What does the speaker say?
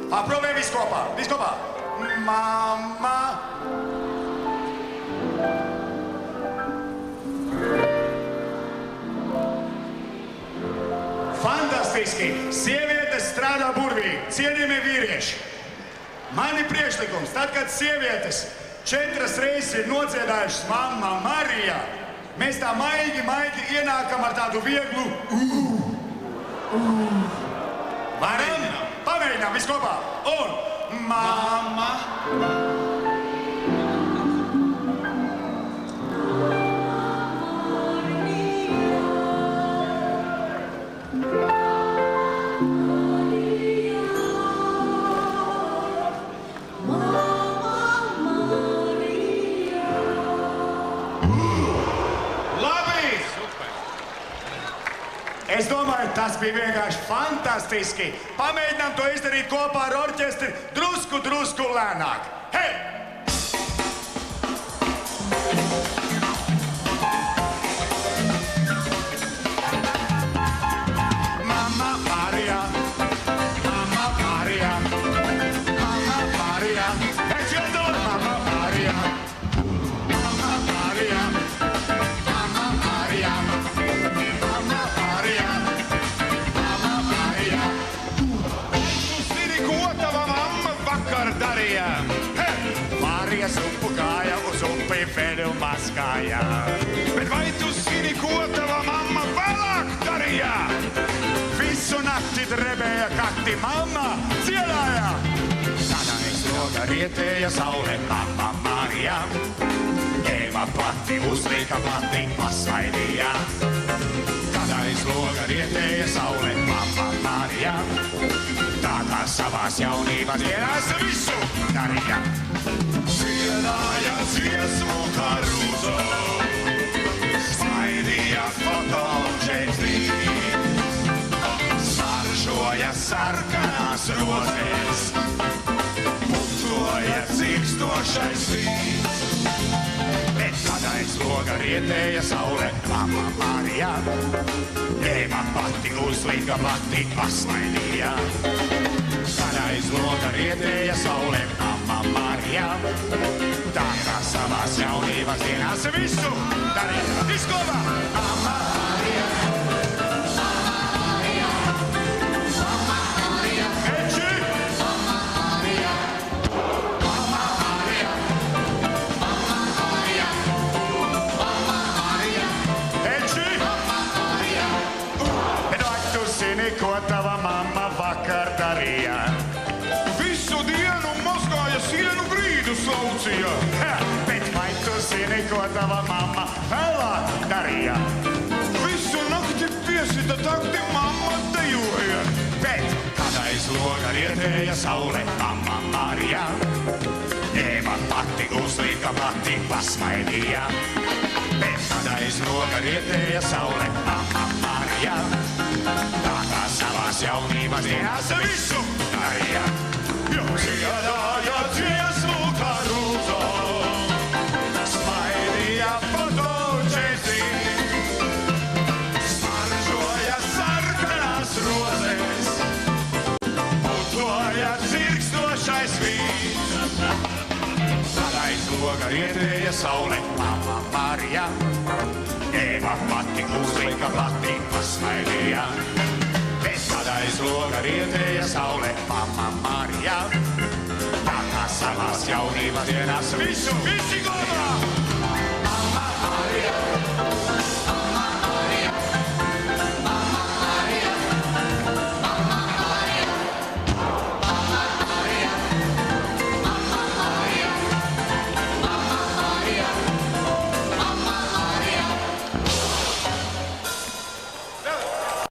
Aprobē visu kopā, visu kopā. Mamma. Fantastiski! Sievietes strādā burvīgi, cienījamie vīrieši. Mani priekšlikums, tad, kad sievietes 4 reizes ir nodziedājušas Mamma Marija, mēs tā maigi ienākam ar tādu vieglu Varam? Pamēģinām visu kopā. Un mamma. Es domāju, tas bija vienkārši fantastiski. Pamēģinām to izdarīt kopā ar orķestri drusku lēnāk. Hei! Mamma Maria, Mamma Maria, Mamma Maria. It's your daughter, Mamma Maria, Mamma Maria, Mamma Maria. Marija zupu kāja uz upi veļu mazgāja. Bet vai tu zini, ko tava mamma vēlāk darīja? Visu nakti drebēja kakti, mamma dziedāja. Tad aiz loga rietēja saule, Mamma Marija. Ņēma plati, uzlika plati, pasvaidīja. Tad aiz loga rietēja saule, Mamma Marija. Tā kā savās jaunības dienās visu darīja. Dziedāja dziesmu Karuzo, smaidīja fotoģēstīt, saržoja sarkanās rozes, putoja dzirkstošais vīns. Bet kad aiz loga rietēja saule, Mamma Marija, ņēma pati, uzlika plati, pasmaidīja. Kad aiz loga rietēja saule, Mamma Marija, tā kā savās jaunības dienās visu darīja. Viskopā! Mamma Marija, Mamma Marija, Mamma Marija. Eči! Mamma Marija, Mamma Marija, Mamma Marija, Mamma Marija. Eči! Mamma Marija. Bet vai tu zini, ko tava mamma vakar darīja? Visu dienu mazgāja sienu grīdus laucīja. Bet vai tu zini, ko tava mamma vēlāk darīja? Visu nakti piesita takti, mamma dejoja. Bet, kad aiz loga rietēja saule, Mamma Marija, ņēma pati, uzlika plati, pasmaidīja. Bet, kad aiz loga rietēja saule, Mamma Marija, tā kā savās jaunības dienās visu darīja. Dziedāja dziesmu Karuzo, Smaidīja fotoģēstīt, saržoja sarkanās rozes, putoja dzirkstošais vīns. Tad aiz loga rietēja saule, Mamma Marija, ņēma pati, uzlika plati, pasmaidīja. Bet kad aiz loga rietēja saule, Mamma Marija, tā kā savās jaunības dienās visu, visi kopā!